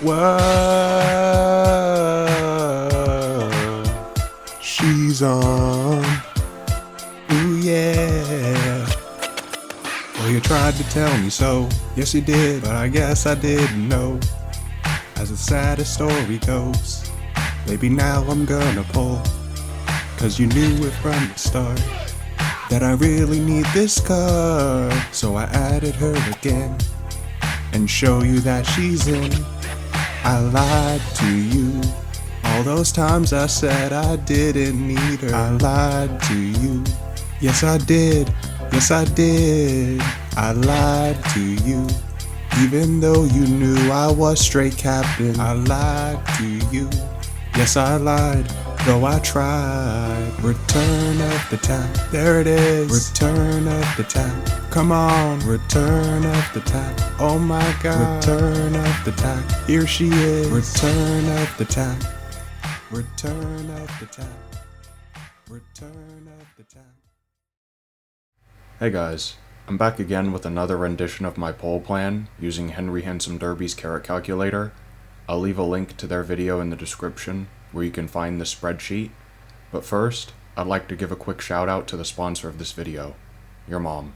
Whoa, she's on. Ooh yeah. Well, you tried to tell me so. Yes, you did, but I guess I didn't know. As the saddest story goes, maybe now I'm gonna pull. Cause you knew it from the start that I really need this card. So I added her again and show you that she's in. I lied to you all those times I said I didn't need her. I lied to you. Yes, I did. Yes, I did. I lied to you. Even though you knew I was straight captain, I lied to you. Yes, I lied, though I tried. Return of the tap. There it is. Return of the tap. Come on. Return of the tap. Oh my God. Return of the tap. Here she is. Return of the tap. Return of the tap. Return of the tap. Hey guys, I'm back again with another rendition of my poll plan using Henry Handsome Derby's carrot calculator. I'll leave a link to their video in the description where you can find the spreadsheet. But first, I'd like to give a quick shout out to the sponsor of this video, your mom.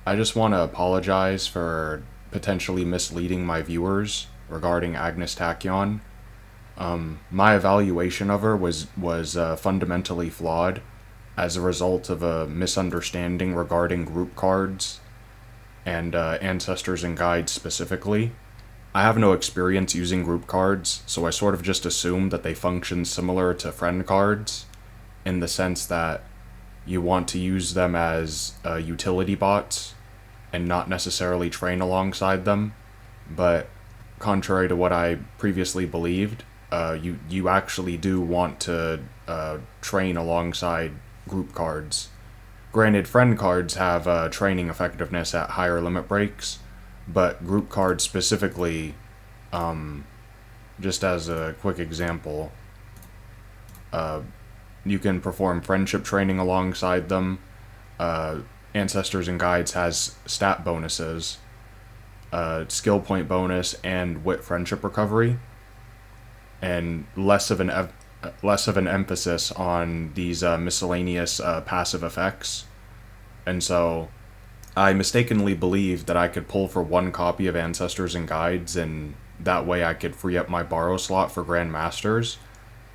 I just want to apologize for potentially misleading my viewers regarding Agnes Tachyon. My evaluation of her was fundamentally flawed as a result of a misunderstanding regarding group cards and ancestors and guides specifically. I have no experience using group cards, so I sort of just assumed that they function similar to friend cards in the sense that you want to use them as utility bots and not necessarily train alongside them. But contrary to what I previously believed, you actually do want to train alongside group cards. Granted, friend cards have training effectiveness at higher limit breaks, but group cards specifically, just as a quick example, you can perform friendship training alongside them. Ancestors and Guides has stat bonuses, skill point bonus, and wit friendship recovery, and less of an emphasis on these miscellaneous passive effects. And so I mistakenly believed that I could pull for one copy of Ancestors and Guides, and that way I could free up my borrow slot for Grandmasters.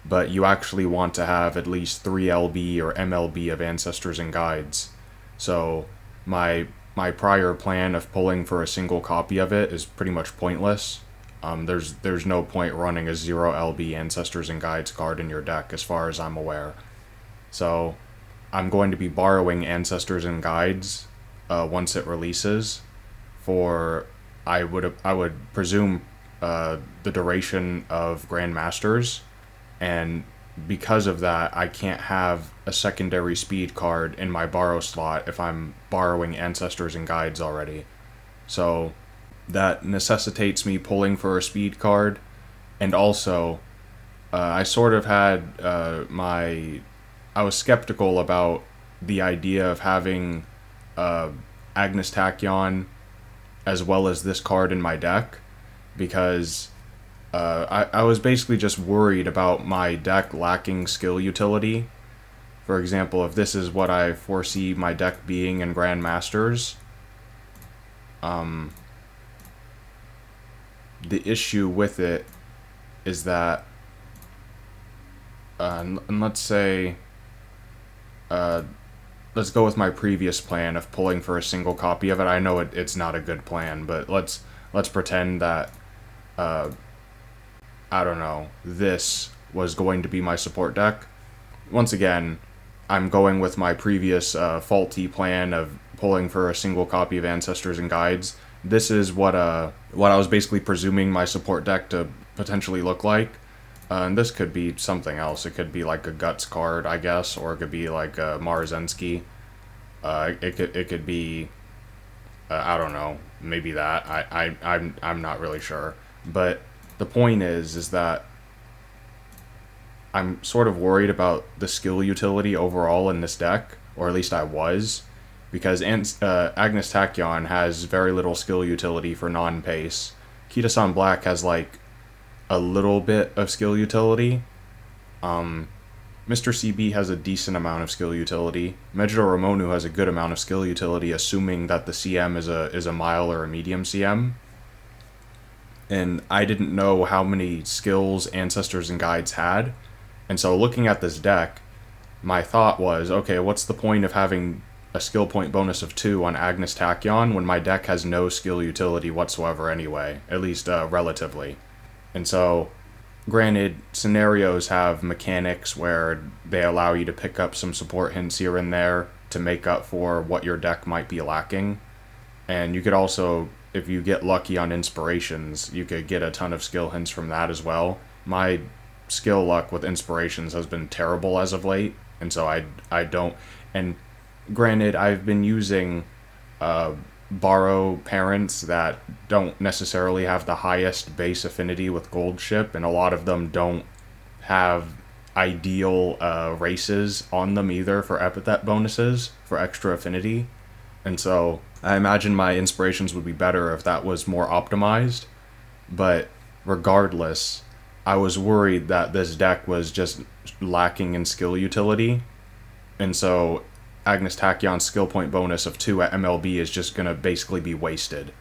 But you actually want to have at least 3 LB or MLB of Ancestors and Guides. So my prior plan of pulling for a single copy of it is pretty much pointless. There's no point running a 0 LB Ancestors and Guides card in your deck as far as I'm aware. So I'm going to be borrowing Ancestors and Guides once it releases for, I would presume, the duration of Grandmasters, and because of that, I can't have a secondary speed card in my borrow slot if I'm borrowing Ancestors and Guides already. So that necessitates me pulling for a speed card, and also I sort of had I was skeptical about the idea of having Agnes Tachyon as well as this card in my deck, because I was basically just worried about my deck lacking skill utility. For example, if this is what I foresee my deck being in Grandmasters, the issue with it is that, and let's say, let's go with my previous plan of pulling for a single copy of it. I know it's not a good plan, but let's pretend that, I don't know, this was going to be my support deck. Once again, I'm going with my previous faulty plan of pulling for a single copy of Ancestors and Guides. This is what I was basically presuming my support deck to potentially look like. And this could be something else. It could be like a Guts card, I guess, or it could be like a Marzensky. It could be, I don't know, maybe that. I'm not really sure. But the point is that I'm sort of worried about the skill utility overall in this deck, or at least I was, because Agnes Tachyon has very little skill utility for non-pace. Kitasan Black has like a little bit of skill utility. Mr. CB has a decent amount of skill utility. Megiddo Ramonu has a good amount of skill utility, assuming that the CM is a mile or a medium CM. And I didn't know how many skills Ancestors and Guides had. And so looking at this deck, my thought was, okay, what's the point of having a skill point bonus of 2 on Agnes Tachyon when my deck has no skill utility whatsoever anyway, at least relatively. And so, granted, scenarios have mechanics where they allow you to pick up some support hints here and there to make up for what your deck might be lacking. And you could also, if you get lucky on inspirations, you could get a ton of skill hints from that as well. My skill luck with inspirations has been terrible as of late, and so I don't. And granted, I've been using borrow parents that don't necessarily have the highest base affinity with Gold Ship, and a lot of them don't have ideal races on them either for epithet bonuses for extra affinity. And so I imagine my inspirations would be better if that was more optimized. But regardless, I was worried that this deck was just lacking in skill utility. And so Agnes Tachyon's skill point bonus of 2 at MLB is just going to basically be wasted.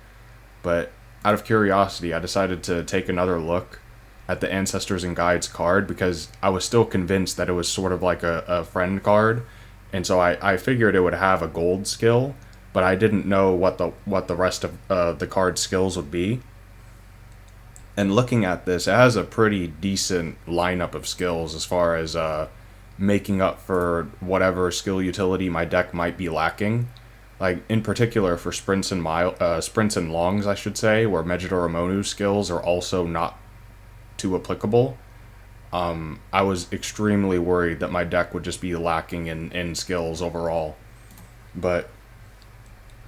But out of curiosity, I decided to take another look at the Ancestors and Guides card because I was still convinced that it was sort of like a friend card. And so I figured it would have a gold skill, but I didn't know what the rest of the card's skills would be. And looking at this, it has a pretty decent lineup of skills as far as making up for whatever skill utility my deck might be lacking. Like, in particular for sprints and longs, I should say, where Megiddo Ramonu's skills are also not too applicable. I was extremely worried that my deck would just be lacking in skills overall. But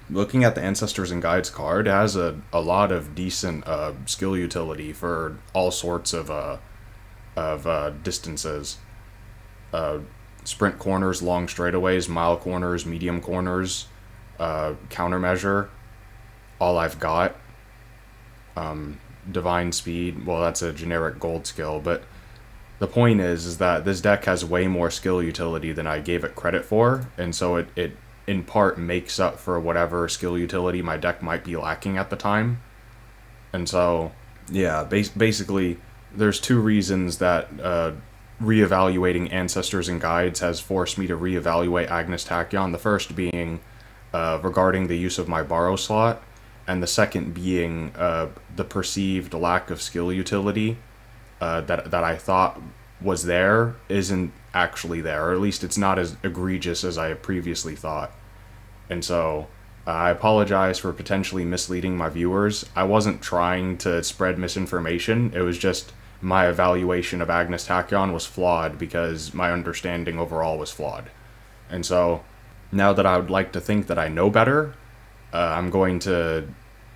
looking at the Ancestors and Guides card, it has a lot of decent skill utility for all sorts of distances. Sprint corners, long straightaways, mile corners, medium corners, countermeasure, all I've got. Divine speed, well, that's a generic gold skill, but the point is that this deck has way more skill utility than I gave it credit for, and so it in part makes up for whatever skill utility my deck might be lacking at the time. And so, yeah, basically, there's 2 reasons that reevaluating Ancestors and Guides has forced me to reevaluate Agnes Tachyon. The first being regarding the use of my borrow slot, and the second being the perceived lack of skill utility that I thought was there isn't actually there, or at least it's not as egregious as I had previously thought. And so I apologize for potentially misleading my viewers. I wasn't trying to spread misinformation. It was just my evaluation of Agnes Tachyon was flawed because my understanding overall was flawed. And so now that I would like to think that I know better, I'm going to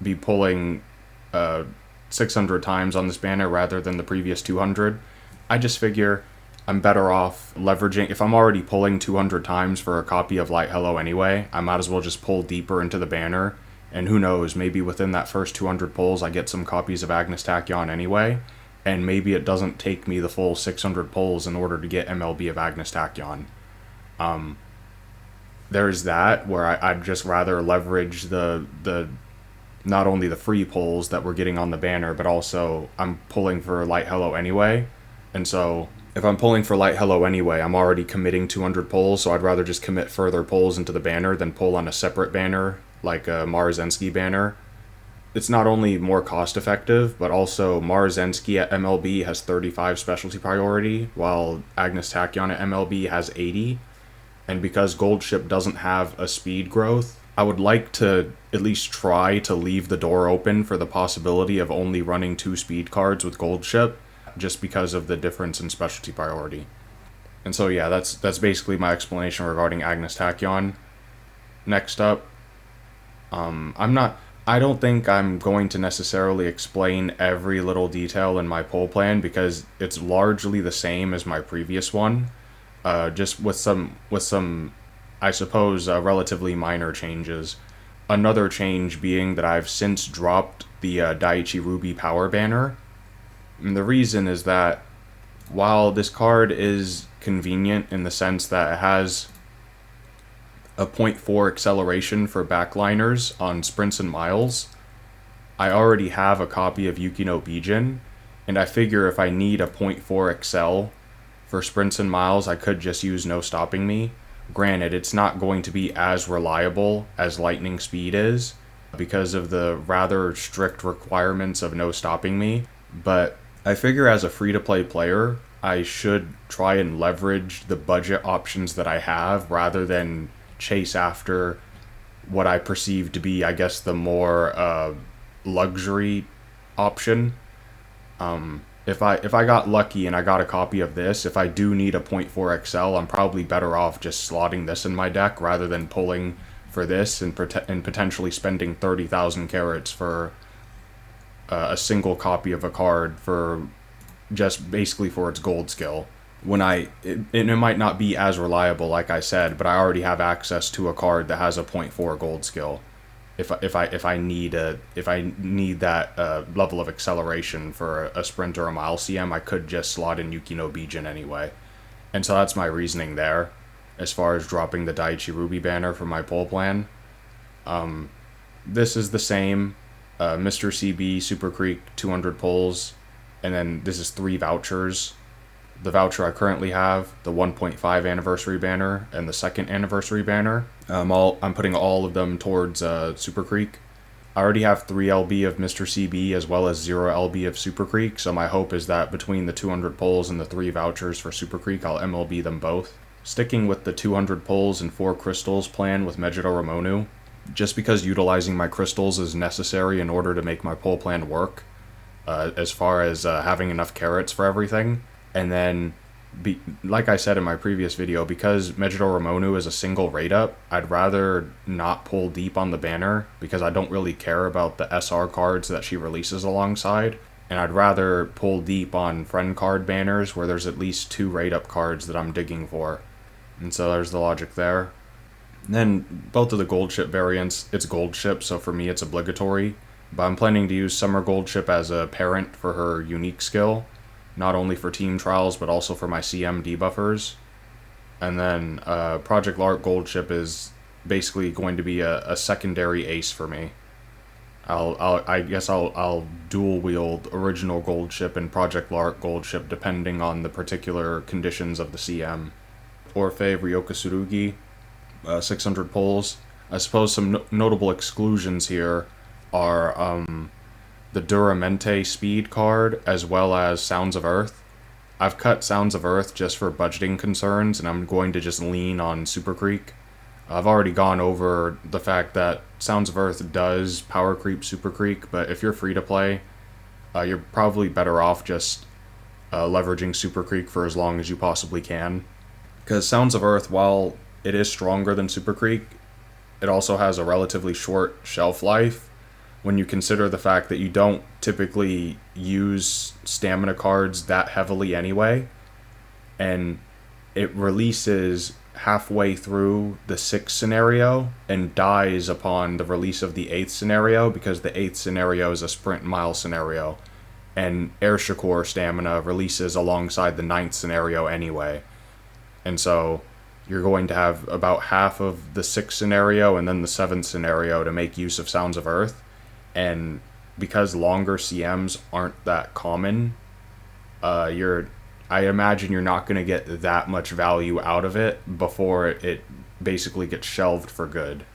be pulling 600 times on this banner rather than the previous 200. I just figure I'm better off leveraging. If I'm already pulling 200 times for a copy of Light Hello anyway, I might as well just pull deeper into the banner. And who knows, maybe within that first 200 pulls I get some copies of Agnes Tachyon anyway, and maybe it doesn't take me the full 600 pulls in order to get MLB of Agnes Tachyon. There's that, where I'd just rather leverage the not only the free pulls that we're getting on the banner, but also I'm pulling for Light Hello anyway. And so if I'm pulling for Light Hello anyway, I'm already committing 200 pulls, so I'd rather just commit further pulls into the banner than pull on a separate banner, like a Marzensky banner. It's not only more cost effective, but also Marzensky at MLB has 35 specialty priority, while Agnes Tachyon at MLB has 80. And because Gold Ship doesn't have a speed growth, I would like to at least try to leave the door open for the possibility of only running 2 speed cards with Gold Ship, just because of the difference in specialty priority. And so yeah, that's basically my explanation regarding Agnes Tachyon. Next up, I don't think I'm going to necessarily explain every little detail in my pull plan because it's largely the same as my previous one, just with some, I suppose, relatively minor changes. Another change being that I've since dropped the Daiichi Ruby Power Banner. And the reason is that while this card is convenient in the sense that it has a 0.4 acceleration for backliners on sprints and miles, I already have a copy of Yukino Bijin, and I figure if I need a 0.4 excel for sprints and miles, I could just use No Stopping Me. Granted, it's not going to be as reliable as Lightning Speed is because of the rather strict requirements of No Stopping Me, but I figure as a free-to-play player, I should try and leverage the budget options that I have rather than chase after what I perceive to be, I guess, the more luxury option. If I got lucky and I got a copy of this, if I do need a 0.4 XL, I'm probably better off just slotting this in my deck rather than pulling for this and potentially spending 30,000 carats for a single copy of a card for just basically for its gold skill. It might not be as reliable, like I said, but I already have access to a card that has a 0.4 gold skill. If I need that level of acceleration for a sprint or a mile CM, I could just slot in Yukino Bijin anyway. And so that's my reasoning there, as far as dropping the Daiichi Ruby banner for my pull plan. This is the same, Mr. CB, Super Creek, 200 pulls, and then this is 3 vouchers. The voucher I currently have, the 1.5 anniversary banner, and the 2nd anniversary banner. I'm putting all of them towards Super Creek. I already have 3 LB of Mr. CB as well as 0 LB of Super Creek, so my hope is that between the 200 pulls and the 3 vouchers for Super Creek, I'll MLB them both. Sticking with the 200 pulls and 4 crystals plan with Megiddo Ramonu, just because utilizing my crystals is necessary in order to make my pull plan work, as far as having enough carats for everything. And then, like I said in my previous video, because Megiddo Ramonu is a single rate up, I'd rather not pull deep on the banner because I don't really care about the SR cards that she releases alongside. And I'd rather pull deep on friend card banners where there's at least 2 rate up cards that I'm digging for. And so there's the logic there. And then both of the gold ship variants, it's gold ship, so for me it's obligatory. But I'm planning to use Summer Gold Ship as a parent for her unique skill, not only for team trials, but also for my CM debuffers. And then Project Lark Gold Ship is basically going to be a secondary ace for me. I guess I'll dual wield original Gold Ship and Project Lark Gold Ship depending on the particular conditions of the CM. Orphe Ryoka Tsurugi, 600 pulls. I suppose some notable exclusions here are the Duramente speed card, as well as Sounds of Earth. I've cut Sounds of Earth just for budgeting concerns, and I'm going to just lean on Super Creek. I've already gone over the fact that Sounds of Earth does power creep Super Creek, but if you're free to play, you're probably better off just leveraging Super Creek for as long as you possibly can. Because Sounds of Earth, while it is stronger than Super Creek, it also has a relatively short shelf life, when you consider the fact that you don't typically use stamina cards that heavily anyway, and it releases halfway through the 6th scenario and dies upon the release of the 8th scenario, because the 8th scenario is a sprint mile scenario, and Air Shakur stamina releases alongside the 9th scenario anyway. And so you're going to have about half of the 6th scenario and then the 7th scenario to make use of Sounds of Earth. And because longer CMs aren't that common, I imagine you're not going to get that much value out of it before it basically gets shelved for good.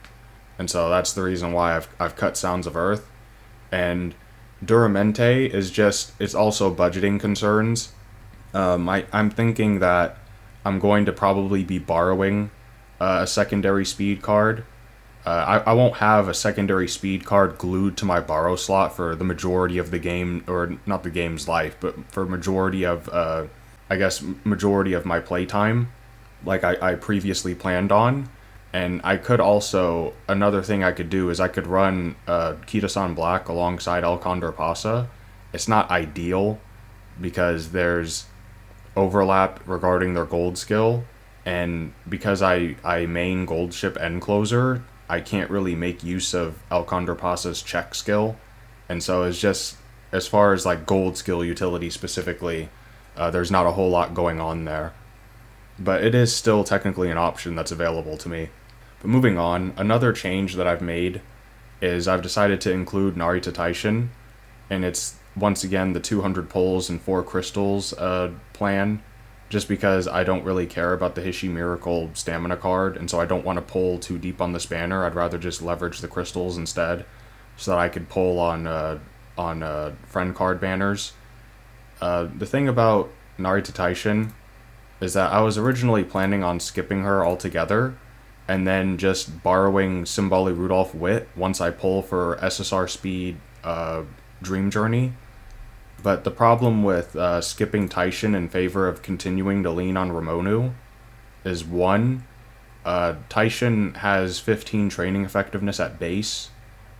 And so that's the reason why I've cut Sounds of Earth. And Duramente is it's also budgeting concerns. I'm thinking that I'm going to probably be borrowing a secondary speed card. I won't have a secondary speed card glued to my borrow slot for the majority of the game, or not the game's life, but for majority of my playtime, like I previously planned on. And I could also, another thing I could do is I could run Kitasan Black alongside El Condor Pasa. It's not ideal because there's overlap regarding their gold skill, and because I main gold ship end closer, I can't really make use of El Condor Pasa's check skill, And so it's just, as far as like gold skill utility specifically, there's not a whole lot going on there. But it is still technically an option that's available to me. But moving on, another change that I've made is I've decided to include Narita Taishin, and it's once again the 200 pulls and 4 crystals plan, just because I don't really care about the Hishi Miracle stamina card, and so I don't want to pull too deep on this banner. I'd rather just leverage the crystals instead, so that I could pull on friend card banners. The thing about Narita Taishin is that I was originally planning on skipping her altogether, and then just borrowing Symboli Rudolph Wit once I pull for SSR Speed Dream Journey. But the problem with skipping Taishin in favor of continuing to lean on Ramonu is, one, Taishin has 15 training effectiveness at base,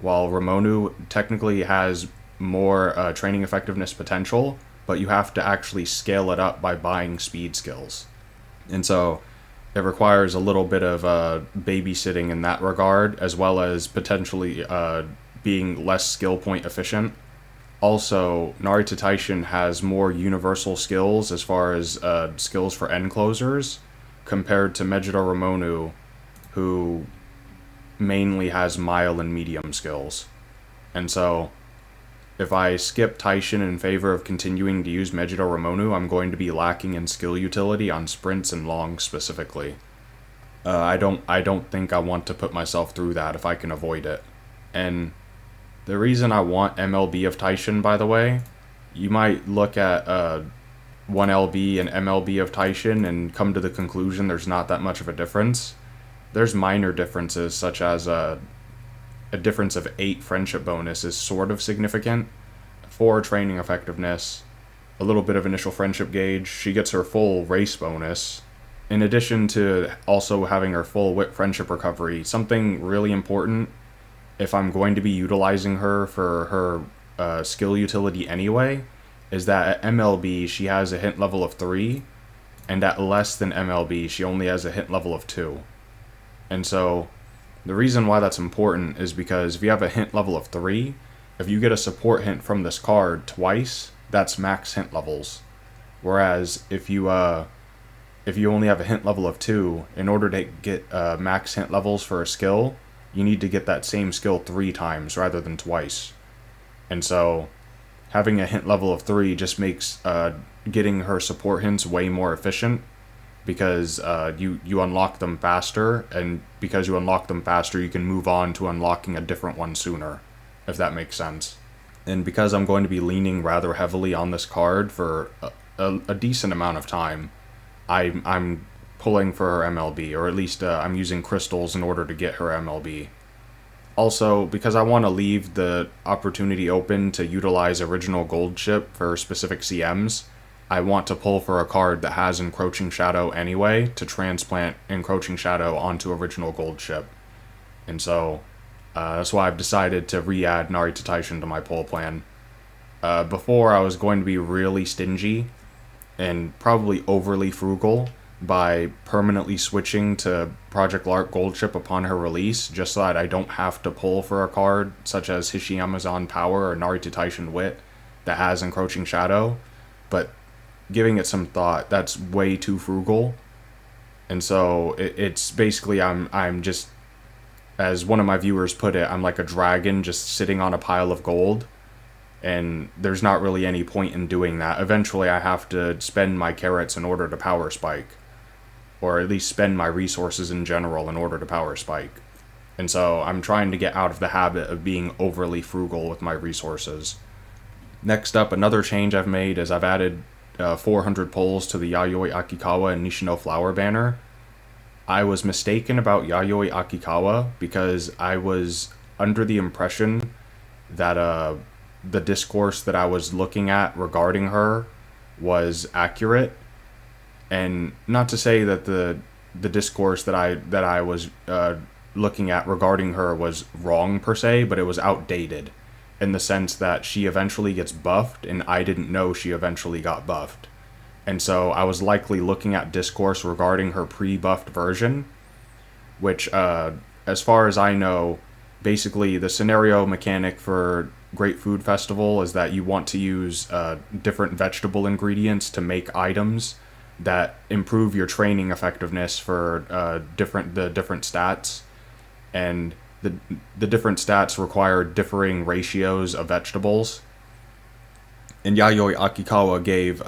while Ramonu technically has more training effectiveness potential, but you have to actually scale it up by buying speed skills. And so it requires a little bit of babysitting in that regard, as well as potentially being less skill point efficient. Also, Narita Taishin has more universal skills as far as skills for end closers, compared to Megiddo Ramonu, who mainly has mile and medium skills. And so, if I skip Taishin in favor of continuing to use Megiddo Ramonu, I'm going to be lacking in skill utility on sprints and longs specifically. I don't think I want to put myself through that if I can avoid it. And the reason I want MLB of Taishin, by the way, you might look at 1LB and MLB of Taishin and come to the conclusion there's not that much of a difference. There's minor differences, such as a difference of 8 friendship bonus is sort of significant, 4 training effectiveness, a little bit of initial friendship gauge. She gets her full race bonus, in addition to also having her full wit friendship recovery. Something really important, if I'm going to be utilizing her for her skill utility anyway, is that at MLB she has a hint level of 3, and at less than MLB she only has a hint level of 2. And so the reason why that's important is because if you have a hint level of 3, if you get a support hint from this card twice, that's max hint levels. Whereas if you only have a hint level of 2, in order to get max hint levels for a skill, you need to get that same skill 3 times rather than twice. And so having a hint level of 3 just makes getting her support hints way more efficient, because you unlock them faster, and because you unlock them faster, you can move on to unlocking a different one sooner, if that makes sense. And because I'm going to be leaning rather heavily on this card for a decent amount of time, I'm pulling for her MLB, or at least I'm using crystals in order to get her MLB. Also, because I want to leave the opportunity open to utilize original gold chip for specific CMs, I want to pull for a card that has Encroaching Shadow anyway, to transplant Encroaching Shadow onto original gold chip. And so that's why I've decided to re-add Narita Taishin to my pull plan. Before, I was going to be really stingy and probably overly frugal by permanently switching to Project Lark Gold Chip upon her release, just so that I don't have to pull for a card such as Hishi Amazon Power or Narita Taishin Wit that has Encroaching Shadow. But giving it some thought, that's way too frugal. And so it's basically, I'm just, as one of my viewers put it, I'm like a dragon just sitting on a pile of gold. And there's not really any point in doing that. Eventually I have to spend my carrots in order to power spike, or at least spend my resources in general in order to power spike. And so I'm trying to get out of the habit of being overly frugal with my resources. Next up, another change I've made is I've added 400 pulls to the Yayoi Akikawa and Nishino Flower banner. I was mistaken about Yayoi Akikawa because I was under the impression that the discourse that I was looking at regarding her was accurate. And not to say that the discourse that I was looking at regarding her was wrong per se, but it was outdated, in the sense that she eventually gets buffed, and I didn't know she eventually got buffed. And so I was likely looking at discourse regarding her pre-buffed version, which, as far as I know, basically the scenario mechanic for Great Food Festival is that you want to use different vegetable ingredients to make items that improve your training effectiveness for the different stats, and the different stats require differing ratios of vegetables. And Yayoi Akikawa gave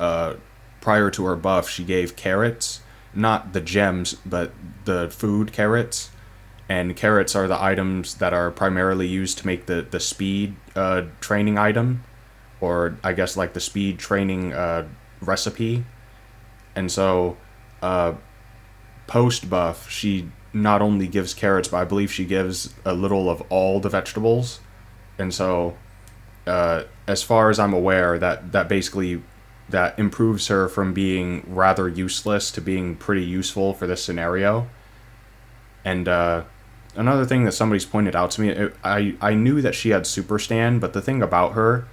prior to her buff, she gave carrots, not the gems, but the food carrots. And carrots are the items that are primarily used to make the speed training item, or I guess like the speed training recipe. And so, post buff, she not only gives carrots, but I believe she gives a little of all the vegetables. And so, as far as I'm aware, that basically that improves her from being rather useless to being pretty useful for this scenario. And another thing that somebody's pointed out to me, I knew that she had Super Stand, but the thing about her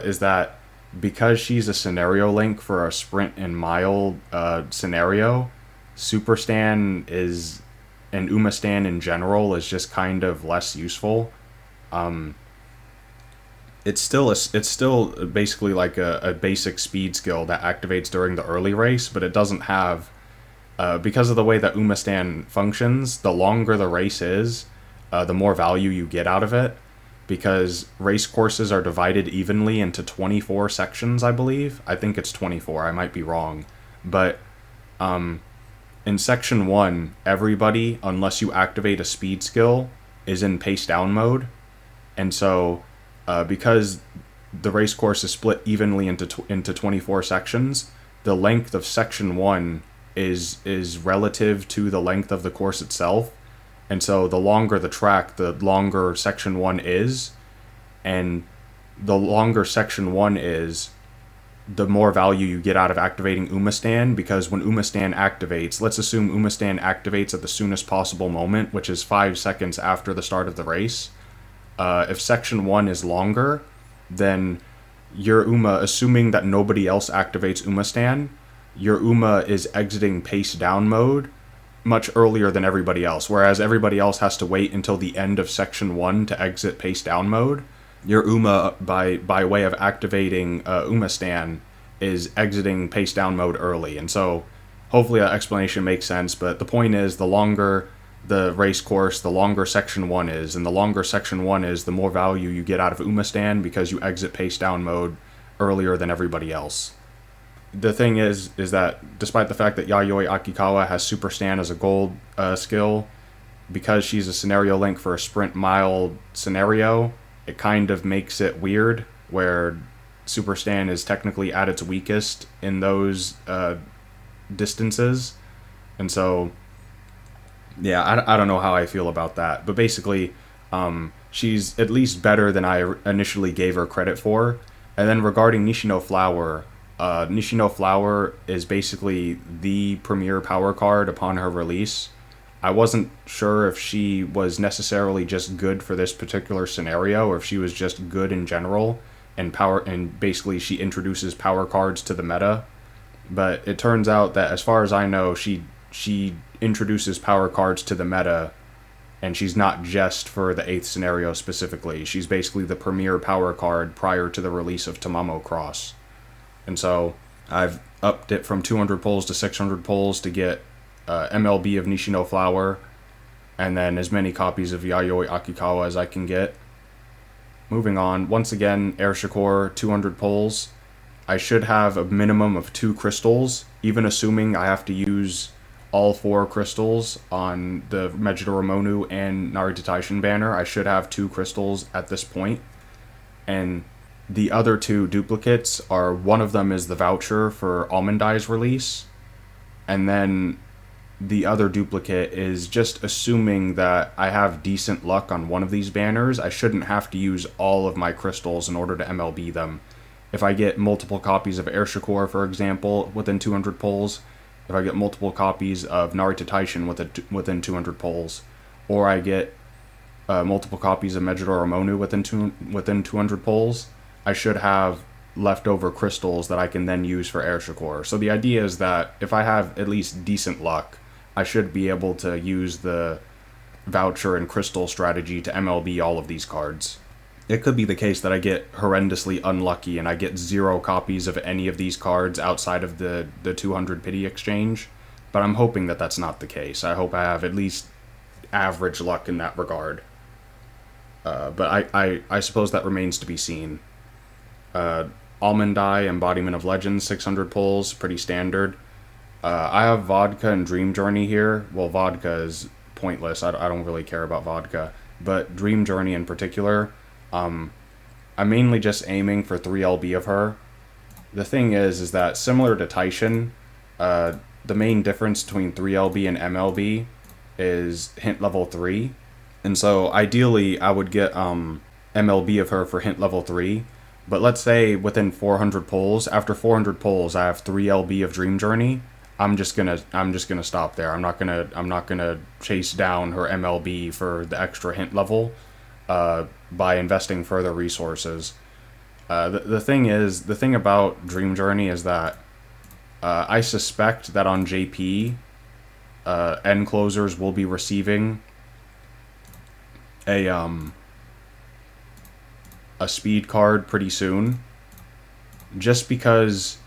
is that because she's a scenario link for a sprint and mile scenario, Super Stand is, and Uma Stand in general, is just kind of less useful. It's still basically like a basic speed skill that activates during the early race, but it doesn't have, because of the way that Uma Stand functions, the longer the race is, the more value you get out of it, because race courses are divided evenly into 24 sections, I believe. I think it's 24, I might be wrong. But in Section 1, everybody, unless you activate a speed skill, is in pace down mode. And so, because the race course is split evenly into 24 sections, the length of Section 1 is relative to the length of the course itself. And so the longer the track, the longer Section 1 is. And the longer Section 1 is, the more value you get out of activating Uma Stand, because when Uma Stand activates, let's assume Uma Stand activates at the soonest possible moment, which is 5 seconds after the start of the race. If Section 1 is longer, then your Uma, assuming that nobody else activates Uma Stand, your Uma is exiting pace down mode much earlier than everybody else, whereas everybody else has to wait until the end of Section 1 to exit pace down mode. Your Uma, by way of activating Uma Stand, is exiting pace down mode early. And so hopefully that explanation makes sense, but the point is, the longer the race course, the longer Section 1 is, and the longer Section 1 is, the more value you get out of Uma Stand, because you exit pace down mode earlier than everybody else. The thing is that despite the fact that Yayoi Akikawa has Super Stand as a gold skill, because she's a scenario link for a sprint mile scenario, it kind of makes it weird, where Super Stand is technically at its weakest in those distances. And so, yeah, I don't know how I feel about that. But basically, she's at least better than I initially gave her credit for. And then regarding Nishino Flower, Nishino Flower is basically the premier power card upon her release. I wasn't sure if she was necessarily just good for this particular scenario, or if she was just good in general, and basically she introduces power cards to the meta. But it turns out that, as far as I know, she introduces power cards to the meta, and she's not just for the 8th scenario specifically. She's basically the premier power card prior to the release of Tamamo Cross. And so I've upped it from 200 pulls to 600 pulls to get MLB of Nishino Flower, and then as many copies of Yayoi Akikawa as I can get. Moving on, once again, Air Shakur, 200 pulls. I should have a minimum of 2 crystals, even assuming I have to use all 4 crystals on the Megiddo Ramonu and Narita Taishin banner. I should have 2 crystals at this point. And the other 2 duplicates are, one of them is the voucher for Almond Eye's release, and then the other duplicate is just assuming that I have decent luck on one of these banners. I shouldn't have to use all of my crystals in order to MLB them. If I get multiple copies of Air Shakur, for example, within 200 pulls, if I get multiple copies of Narita Taishin within 200 pulls, or I get multiple copies of Megiddo Ramonu within 200 pulls, I should have leftover crystals that I can then use for Air Shakur. So the idea is that if I have at least decent luck, I should be able to use the voucher and crystal strategy to MLB all of these cards. it could be the case that I get horrendously unlucky and I get 0 copies of any of these cards outside of the 200 pity exchange, but I'm hoping that that's not the case. I hope I have at least average luck in that regard. But I suppose that remains to be seen. Almond Eye, Embodiment of Legends, 600 pulls, pretty standard. I have Vodka and Dream Journey here. Well, Vodka is pointless. I don't really care about Vodka. But Dream Journey in particular, I'm mainly just aiming for 3 LB of her. The thing is that similar to Taishin, the main difference between 3LB and MLB is hint level 3. And so ideally I would get MLB of her for hint level 3. But let's say within 400 pulls, after 400 pulls I have 3 LB of Dream Journey. I'm just gonna stop there. I'm not gonna chase down her MLB for the extra hint level by investing further resources. The thing about Dream Journey is that I suspect that on JP, end closers will be receiving a speed card pretty soon, just because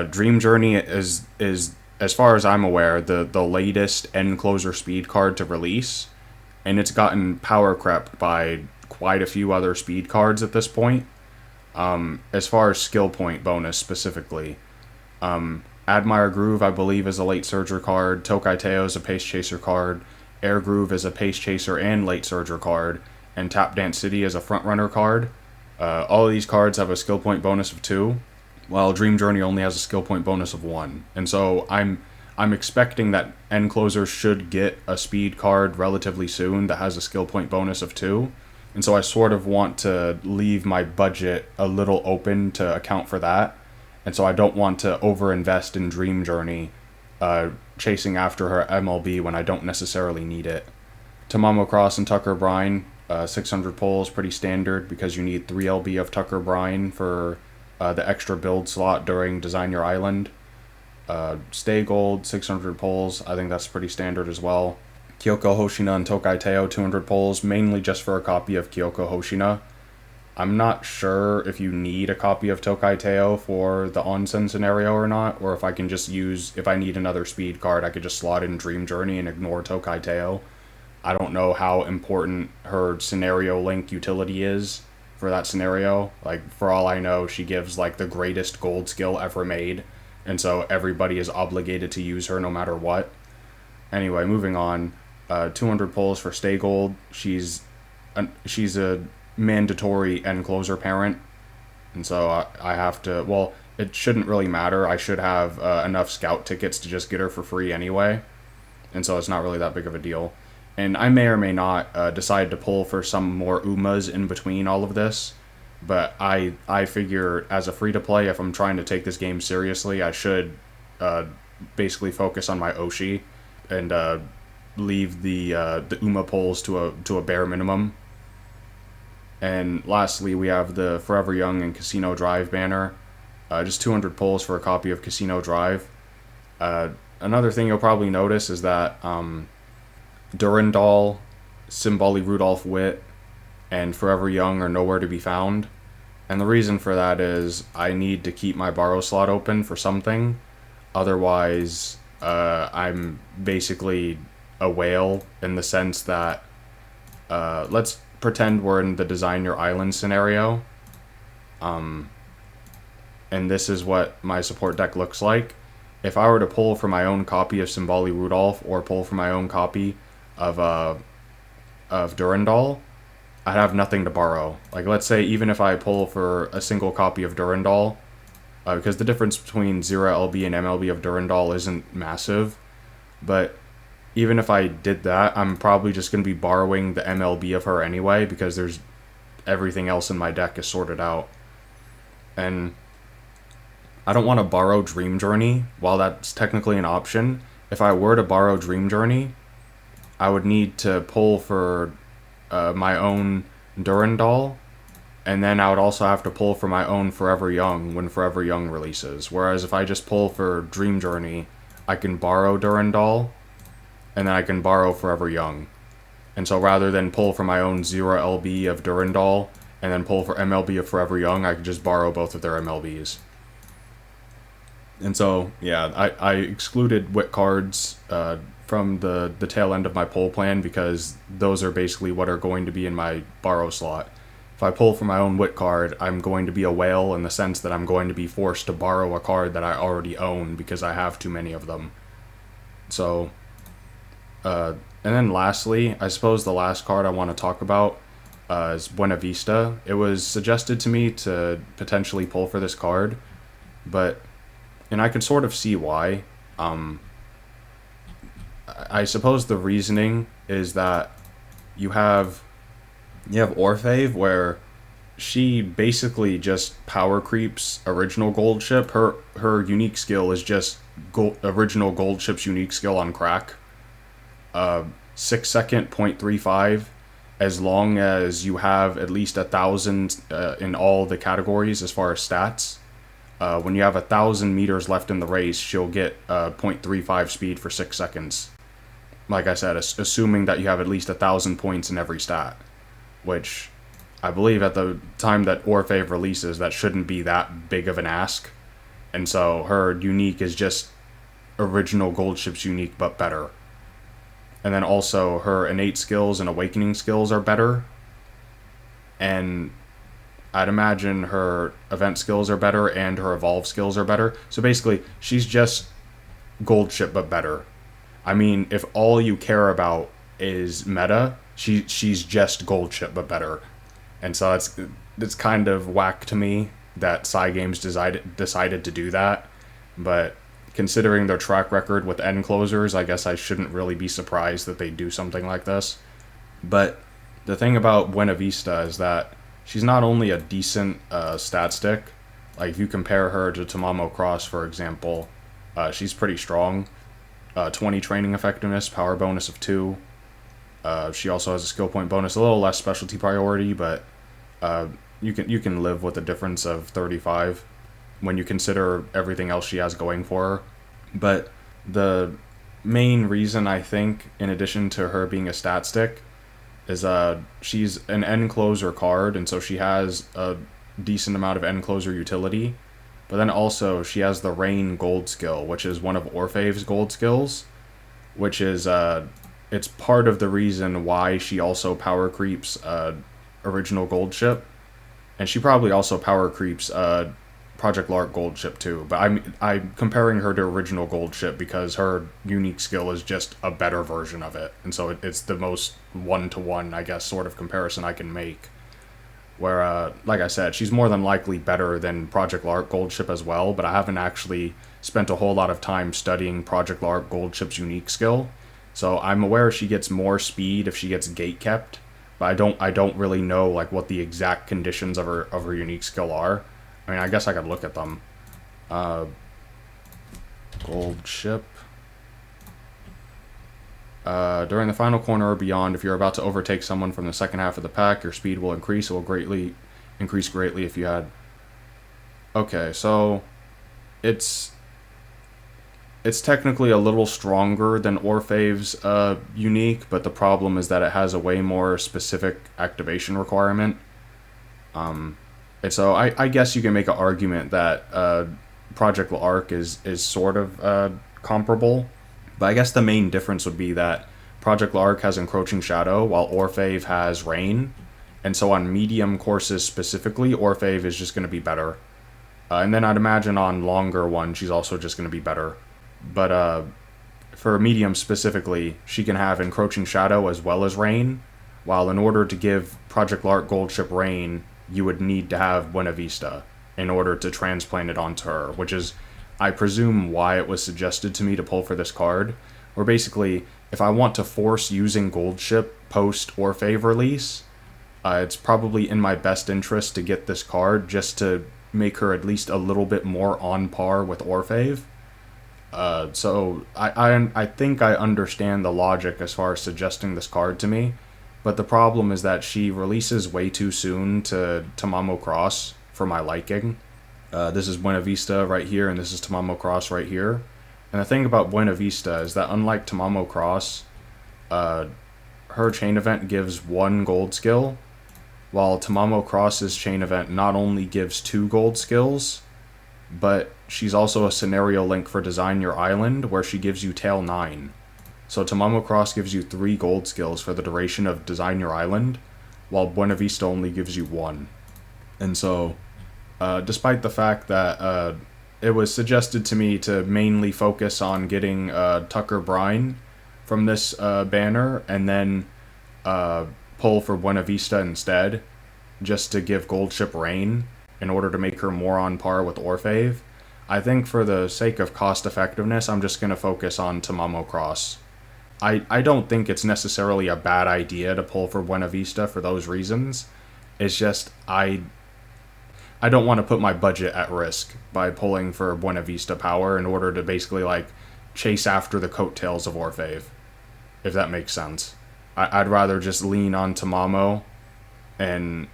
Dream Journey is as far as I'm aware the latest end closer speed card to release, and it's gotten power crept by quite a few other speed cards at this point. As far as skill point bonus specifically, Admire Groove I believe is a late surger card, Tokai Teo is a pace chaser card, Air Groove is a pace chaser and late surger card, and Tap Dance City is a front runner card. All of these cards have a skill point bonus of 2, while Dream Journey only has a skill point bonus of 1. And so I'm expecting that end closers should get a speed card relatively soon that has a skill point bonus of 2. And so I sort of want to leave my budget a little open to account for that. And so I don't want to overinvest in Dream Journey, chasing after her MLB when I don't necessarily need it. Tamamo Cross and Tucker Brine, 600 pulls, pretty standard because you need 3 LB of Tucker Brine for the extra build slot during Design Your Island. Stay Gold, 600 pulls, I think that's pretty standard as well. Kyoko Hoshina and Tokai Teo, 200 pulls, mainly just for a copy of Kyoko Hoshina. I'm not sure if you need a copy of Tokai Teo for the onsen scenario or not, or if I can just use, if I need another speed card, I could just slot in Dream Journey and ignore Tokai Teo. I don't know how important her scenario link utility is for that scenario. Like, for all I know, she gives, like, the greatest gold skill ever made, and so everybody is obligated to use her no matter what. Anyway, moving on. 200 pulls for Stay Gold. She's a mandatory end closer parent, and so I have to, well, it shouldn't really matter. I should have enough scout tickets to just get her for free anyway, and so it's not really that big of a deal. And I may or may not decide to pull for some more Umas in between all of this, but I figure as a free-to-play, if I'm trying to take this game seriously, I should basically focus on my Oshi and leave the Uma pulls to a bare minimum. And lastly, we have the Forever Young and Casino Drive banner. Just 200 pulls for a copy of Casino Drive. Another thing you'll probably notice is that Durandal, Simbali Rudolph Witt, and Forever Young are nowhere to be found. And the reason for that is I need to keep my borrow slot open for something. Otherwise, I'm basically a whale in the sense that, let's pretend we're in the Design Your Island scenario. And this is what my support deck looks like. If I were to pull for my own copy of Simbali Rudolph or pull for my own copy of Durandal, I'd have nothing to borrow. Like, let's say even if I pull for a single copy of Durandal, because the difference between 0 LB and MLB of Durandal isn't massive, but even if I did that, I'm probably just going to be borrowing the MLB of her anyway, because there's everything else in my deck is sorted out. And I don't want to borrow Dream Journey, while that's technically an option. If I were to borrow Dream Journey, I would need to pull for my own Durandal, and then I would also have to pull for my own Forever Young when Forever Young releases. Whereas if I just pull for Dream Journey, I can borrow Durandal, and then I can borrow Forever Young. And so rather than pull for my own 0 LB of Durandal and then pull for MLB of Forever Young, I could just borrow both of their MLBs. And so, yeah, I excluded Wit cards from the tail end of my pull plan because those are basically what are going to be in my borrow slot. If I pull for my own Wit card, I'm going to be a whale in the sense that I'm going to be forced to borrow a card that I already own because I have too many of them. So, and then lastly, I suppose the last card I want to talk about is Buena Vista. It was suggested to me to potentially pull for this card, and I can sort of see why. I suppose the reasoning is that you have Orfave, where she basically just power creeps original gold ship. Her unique skill is just original gold ship's unique skill on crack. 6 second 0.35, as long as you have at least 1,000 in all the categories as far as stats. When you have 1,000 meters left in the race, she'll get 0.35 speed for 6 seconds. Like I said, assuming that you have at least 1,000 points in every stat, which I believe at the time that Orfave releases, that shouldn't be that big of an ask. And so her unique is just original gold ship's unique, but better. And then also her innate skills and awakening skills are better. And I'd imagine her event skills are better and her evolve skills are better. So basically, she's just gold ship, but better. I mean, if all you care about is meta, she's just gold ship, but better. And so it's kind of whack to me that Cygames decided to do that. But considering their track record with end closers, I guess I shouldn't really be surprised that they do something like this. But the thing about Buena Vista is that she's not only a decent stat stick. Like, if you compare her to Tamamo Cross, for example, she's pretty strong. 20 training effectiveness, power bonus of 2. She also has a skill point bonus, a little less specialty priority, but you can live with a difference of 35 when you consider everything else she has going for her. But the main reason, I think, in addition to her being a stat stick, is she's an end closer card, and so she has a decent amount of end closer utility. But then also she has the Rain gold skill, which is one of Orfave's gold skills, which is it's part of the reason why she also power creeps original gold ship, and she probably also power creeps Project Lark gold ship too. But I'm comparing her to original gold ship because her unique skill is just a better version of it, and so it's the most one-to-one, I guess, sort of comparison I can make. Where, like I said, she's more than likely better than Project Lark gold ship as well, but I haven't actually spent a whole lot of time studying Project Lark gold ship's unique skill. So I'm aware she gets more speed if she gets gate kept, but I don't really know like what the exact conditions of her unique skill are. I mean, I guess I could look at them. Gold ship. During the final corner or beyond, if you're about to overtake someone from the second half of the pack, your speed will increase. It will increase greatly if you had... Okay, so it's technically a little stronger than Orfave's unique, but the problem is that it has a way more specific activation requirement. And so I guess you can make an argument that Project Lark is sort of comparable. But I guess the main difference would be that Project Lark has Encroaching Shadow, while Orfave has Rain. And so on medium courses specifically, Orfave is just going to be better. And then I'd imagine on longer ones, she's also just going to be better. But for medium specifically, she can have Encroaching Shadow as well as Rain, while in order to give Project Lark Gold Ship Rain, you would need to have Buena Vista in order to transplant it onto her, which is, I presume, why it was suggested to me to pull for this card. Where basically, if I want to force using Gold Ship post Orfave release, it's probably in my best interest to get this card just to make her at least a little bit more on par with Orfave. So I think I understand the logic as far as suggesting this card to me, but the problem is that she releases way too soon to Tamamo Cross for my liking. This is Buena Vista right here, and this is Tamamo Cross right here. And the thing about Buena Vista is that unlike Tamamo Cross, her chain event gives 1 gold skill, while Tamamo Cross's chain event not only gives 2 gold skills, but she's also a scenario link for Design Your Island, where she gives you Tail 9. So Tamamo Cross gives you 3 gold skills for the duration of Design Your Island, while Buena Vista only gives you 1. And so, despite the fact that it was suggested to me to mainly focus on getting Tucker Brine from this banner, and then pull for Buena Vista instead, just to give Goldship Rain in order to make her more on par with Orphave, I think for the sake of cost effectiveness, I'm just going to focus on Tamamo Cross. I don't think it's necessarily a bad idea to pull for Buena Vista for those reasons. It's just I don't want to put my budget at risk by pulling for Buena Vista power in order to basically like chase after the coattails of Orphave, if that makes sense. I'd rather just lean on Tamamo, and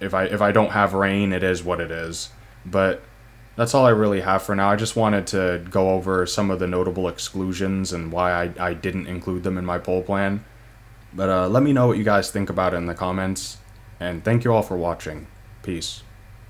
if I don't have rain, it is what it is. But that's all I really have for now. I just wanted to go over some of the notable exclusions and why I didn't include them in my poll plan. But let me know what you guys think about it in the comments, and thank you all for watching. Peace.